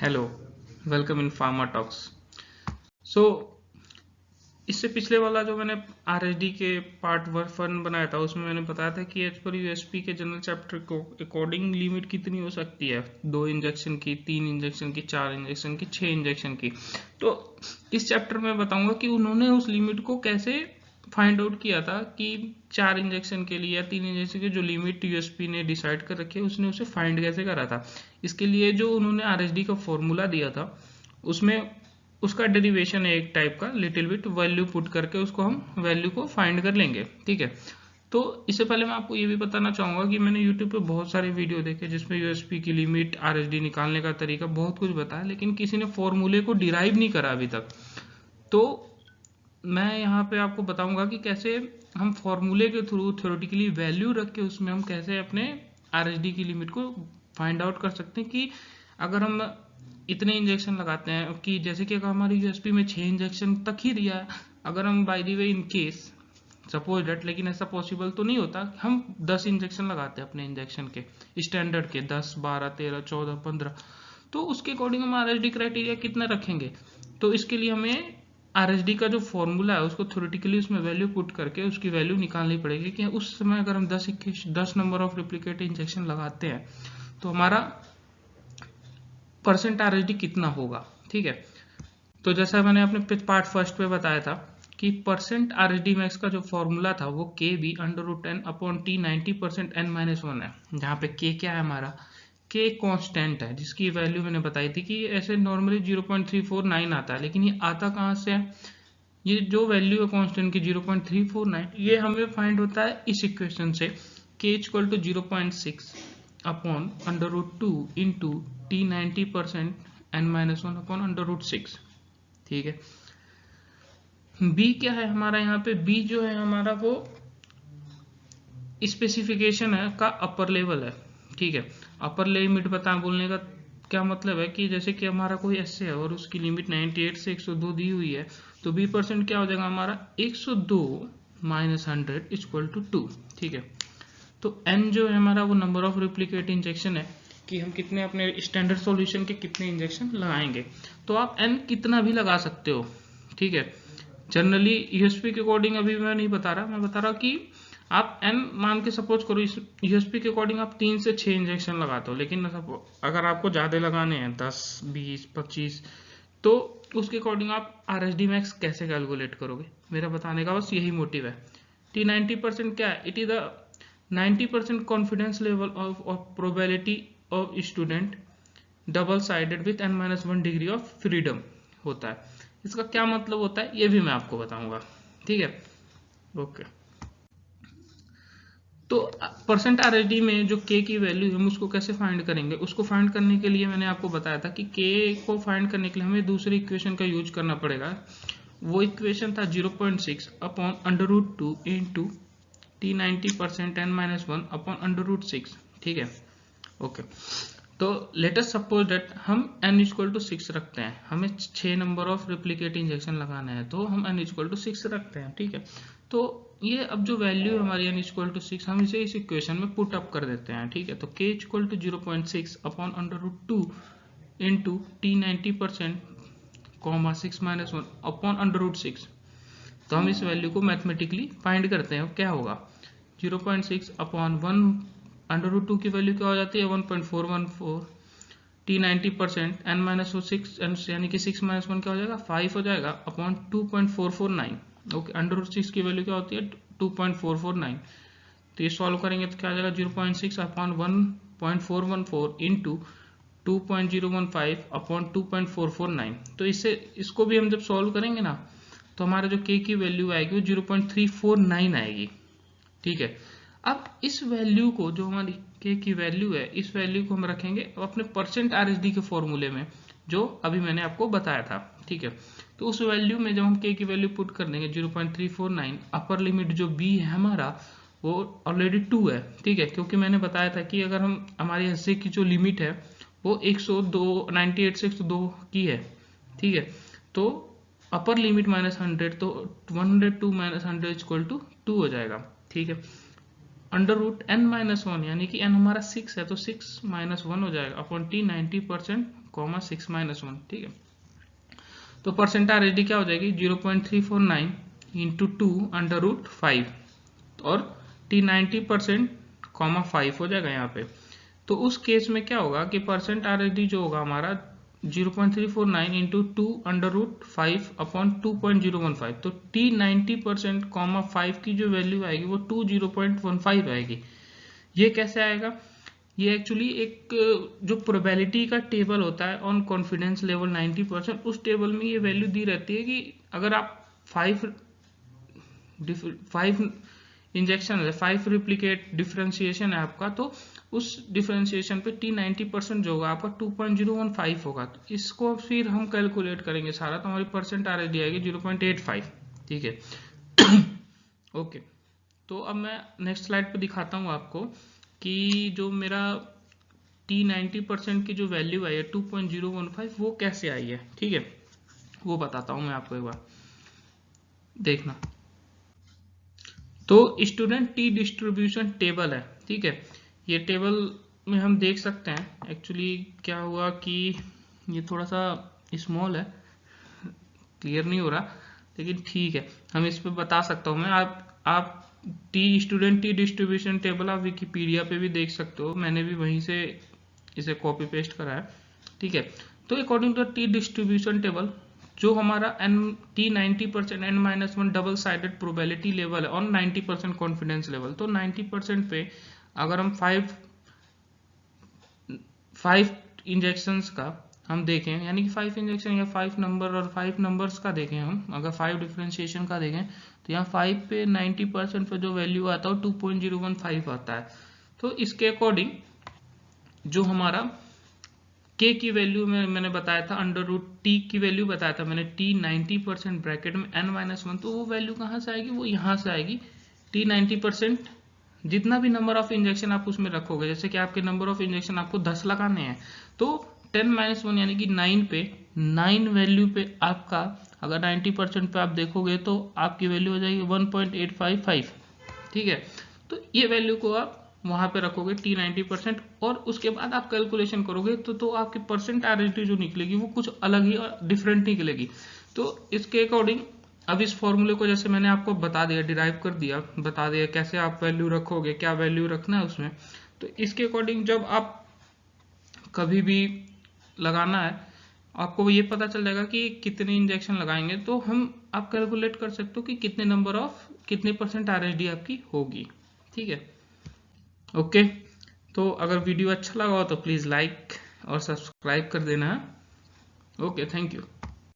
Hello, welcome in pharma talks. So इससे पिछले वाला जो मैंने आरएसडी के पार्ट वन बनाया था उसमें मैंने बताया था कि एज पर यूएसपी के जनरल चैप्टर को अकॉर्डिंग लिमिट कितनी हो सकती है, 2 इंजेक्शन की, 3 इंजेक्शन की, 4 इंजेक्शन की, 6 इंजेक्शन की। तो इस चैप्टर में बताऊंगा कि उन्होंने उस लिमिट को कैसे फाइंड आउट किया था कि 4 इंजेक्शन के लिए या 3 इंजेक्शन की जो लिमिट यूएसपी ने डिसाइड कर रखी है उसने उसे फाइंड कैसे करा था। इसके लिए जो उन्होंने आरएसडी का फॉर्मूला दिया था उसमें उसका डेरिवेशन है एक टाइप का, लिटिल बिट वैल्यू पुट करके उसको हम वैल्यू को फाइंड कर लेंगे। ठीक है, तो इससे पहले मैं आपको ये भी बताना चाहूंगा कि मैंने यूट्यूब पे बहुत सारे वीडियो देखे जिसमें यूएसपी की लिमिट, आरएसडी निकालने का तरीका, बहुत कुछ बताया, लेकिन किसी ने फॉर्मूले को डिराइव नहीं करा अभी तक। तो मैं यहाँ पे आपको बताऊंगा कि कैसे हम फॉर्मूले के थ्रू थ्योरेटिकली वैल्यू रख के उसमें हम कैसे अपने आरएसडी की लिमिट को फाइंड आउट कर सकते हैं कि अगर हम इतने इंजेक्शन लगाते हैं कि जैसे कि अगर हमारी यूएसपी में 6 इंजेक्शन तक ही दिया है, अगर हम by the way in case suppose date, लेकिन ऐसा पॉसिबल तो नहीं होता, हम 10 इंजेक्शन लगाते हैं अपने इंजेक्शन के स्टैंडर्ड के, 10, 12, 13, 14, 15, तो उसके अकॉर्डिंग हम आरएसडी क्राइटेरिया कितना रखेंगे। तो इसके लिए हमें आरएसडी का जो फॉर्मूला है उसको थ्योरेटिकली उसमें वैल्यू पुट करके उसकी वैल्यू निकालनी पड़ेगी कि उस समय अगर हम 10 नंबर ऑफ रिप्लिकेट इंजेक्शन लगाते हैं तो हमारा परसेंट आरएसडी कितना होगा। ठीक है, तो जैसा मैंने अपने पार्ट फर्स्ट पे बताया था कि परसेंट आरएसडी मैक्स का जो फॉर्मूला था वो के बी √10 अपॉन टी 90% n-1 है, जहाँ पे के क्या है हमारा, के कांस्टेंट है जिसकी वैल्यू मैंने बताई थी कि ऐसे नॉर्मली 0.349 आता है, लेकिन ये आता कहाँ से है, ये जो वैल्यू है कांस्टेंट की 0.349 ये हमें फाइंड होता है इस इक्वेशन से, k equal to 0.6 upon √2 into t 90% n-1 upon √6। ठीक है, b क्या है हमारा, यहाँ पे b जो है हमारा वो स्पेसिफिकेशन है का अपर लेवल है। ठीक है, अपर लिमिट बता बोलने का क्या मतलब है कि जैसे कि हमारा कोई ऐसे है और उसकी लिमिट 98 से 102 दी हुई है, तो b% क्या हो जाएगा हमारा 102 माइनस 100 इक्वल टू 2। ठीक है, तो n जो है हमारा वो नंबर ऑफ रिप्लिकेट इंजेक्शन है कि हम कितने अपने स्टैंडर्ड सॉल्यूशन के कितने इंजेक्शन लगाएंगे। तो आप n कितना भी लगा सकते हो। ठीक है, जनरली यूएसपी के अकॉर्डिंग अभी मैं नहीं बता रहा, मैं बता रहा कि आप n मान के सपोज करो यूएसपी के अकॉर्डिंग आप 3 से 6 इंजेक्शन लगाते हो, लेकिन अगर आपको ज्यादा लगाने हैं 10, 20, 25, तो उसके अकॉर्डिंग आप आरएसडी मैक्स कैसे कैलकुलेट करोगे, मेरा बताने का बस यही मोटिव है। टी 90% क्या है, it is the 90% confidence level of probability of student double sided with n-1 degree of freedom होता है। इसका क्या मतलब होता है ये भी मैं आपको बताऊंगा। ठीक है, ओके। तो परसेंट आरएसडी में जो के की वैल्यू हम उसको कैसे फाइंड करेंगे, उसको फाइंड करने के लिए मैंने आपको बताया था कि के को फाइंड करने के लिए हमें दूसरी इक्वेशन का यूज करना पड़ेगा। वो इक्वेशन था 0.6 upon √2 into t 90% n-1 upon √6। ठीक है, ओके। तो लेटेस्ट सपोज दैट हम n इक्वल टू 6 रखते हैं, हमें 6 नंबर ऑफ रिप्लिकेट इंजेक्शन लगाना है तो हम n इक्वल टू 6 रखते हैं। ठीक है, तो ये अब जो वैल्यू है हमारी n इक्वल टू 6 हम इसे इस इक्वेशन में पुट अप कर देते हैं। ठीक है, तो k equal to 0.6 upon √2 into t 90% comma 6-1 upon √6। तो हम इस वैल्यू को मैथमेटिकली फाइंड करते हैं, क्या होगा 0.6 अपॉन 1 √2 की वैल्यू क्या हो जाती है 1.414, टी 90% n-6 यानी कि 6-1 क्या हो जाएगा 5 हो जाएगा अपॉन 2.449। ओके, √6 की वैल्यू क्या होती है 2.449, तो ये सॉल्व करेंगे तो क्या आ जाएगा 0.6 अपॉन 1.414 इंटू 2.015 अपॉन 2.449। तो इससे इसको भी हम जब सॉल्व करेंगे ना तो हमारा जो k की वैल्यू आएगी वो 0.349 आएगी। ठीक है, अब इस वैल्यू को जो हमारी k की वैल्यू है इस वैल्यू को हम रखेंगे अपने परसेंट आरएसडी के फॉर्मूले में जो अभी मैंने आपको बताया था। ठीक है, तो उस वैल्यू में जब हम k की वैल्यू पुट कर देंगे 0.349, अपर लिमिट जो b है हमारा वो ऑलरेडी 2 है। ठीक है, क्योंकि मैंने बताया था कि अगर हम हमारी एसए की जो लिमिट है वो 98 से 102 की है। ठीक है, तो अपर लिमिट -100 तो 102 - 100 इक्वल टू 2 हो जाएगा। ठीक है, under root n minus one, यानी कि n हमारा 6 है तो 6 माइनस वन हो जाएगा upon t 90% comma 6 minus one. ठीक है, तो परसेंट RHD क्या हो जाएगी 0.349 इंटू 2 अंडर रूट 5 और t 90% कॉमा 5 हो जाएगा यहाँ पे। तो उस केस में क्या होगा कि परसेंट RHD जो होगा हमारा 0.349 इंटू 2 अंडर रूट 5 अपॉन 2.015, तो t 90% कॉमा 5 की जो वैल्यू आएगी वो 20.15 आएगी। ये कैसे आएगा, ये एक्चुअली एक जो प्रोबेबिलिटी का टेबल होता है ऑन कॉन्फिडेंस लेवल 90%, उस टेबल में ये वैल्यू दी रहती है कि अगर आप 5 इंजेक्शन है, 5 रिप्लिकेट डिफरेंशिएशन है आपका, तो उस डिफरेंशिएशन पे t 90% जो होगा आपका 2.015 होगा। तो इसको फिर हम कैलकुलेट करेंगे सारा, तो हमारी परसेंट RHD आएगी 0.85। ठीक है ओके, तो अब मैं नेक्स्ट स्लाइड पे दिखाता हूँ आपको कि जो मेरा t 90% की जो वैल्यू आई है 2.015 वो कैसे आई है। ठीक है, वो बताता हूँ मैं आपको एक बार, देखना। तो स्टूडेंट टी डिस्ट्रीब्यूशन टेबल है। ठीक है, ये टेबल में हम देख सकते हैं एक्चुअली क्या हुआ कि ये थोड़ा सा स्मॉल है, क्लियर नहीं हो रहा, लेकिन ठीक है हम इस पे बता सकता हूँ मैं। आप स्टूडेंट टी डिस्ट्रीब्यूशन टेबल आप विकिपीडिया पे भी देख सकते हो, मैंने भी वहीं से इसे कॉपी पेस्ट करा है। ठीक है, तो according to t distribution table जो हमारा t 90% n-1 double sided probability level है और 90% कॉन्फिडेंस लेवल, तो 90% पे अगर हम 5 इंजेक्शंस का हम देखें, यानी कि 5 इंजेक्शन या 5 नंबर और 5 नंबर्स का देखें, हम अगर 5 डिफरेंशिएशन का देखें तो यहाँ 5 पे 90% पे जो वैल्यू आता है 2.015 आता है। तो इसके अकॉर्डिंग जो हमारा k की वैल्यू में मैंने बताया था अंडर रूट t की वैल्यू बताया था मैंने, t 90% ब्रैकेट में n-1, तो वो वैल्यू कहाँ से आएगी, वो यहाँ से आएगी। t 90% जितना भी नंबर ऑफ इंजेक्शन आप उसमें रखोगे, जैसे कि आपके नंबर ऑफ इंजेक्शन आपको 10 लगाने हैं, तो 10-1 यानी कि 9 पे 9 वैल्यू पे आपका अगर 90% पे आप देखोगे तो आपकी वैल्यू हो जाएगी 1.855। ठीक है, तो ये वैल्यू को आप वहां पे रखोगे t 90% और उसके बाद आप कैलकुलेशन करोगे तो आपकी परसेंट RHD जो निकलेगी वो कुछ अलग ही और डिफरेंट निकलेगी। तो इसके अकॉर्डिंग अब इस फॉर्मूले को जैसे मैंने आपको बता दिया, डिराइव कर दिया, बता दिया कैसे आप वैल्यू रखोगे, क्या वैल्यू रखना है उसमें, तो इसके अकॉर्डिंग जब आप कभी भी लगाना है आपको ये पता चल जाएगा कि कितने इंजेक्शन लगाएंगे, तो आप कैलकुलेट कर सकते हो कि कितने परसेंट RHD आपकी होगी। ठीक है ओके, तो अगर वीडियो अच्छा लगा हो तो प्लीज़ लाइक और सब्सक्राइब कर देना। Okay, thank you.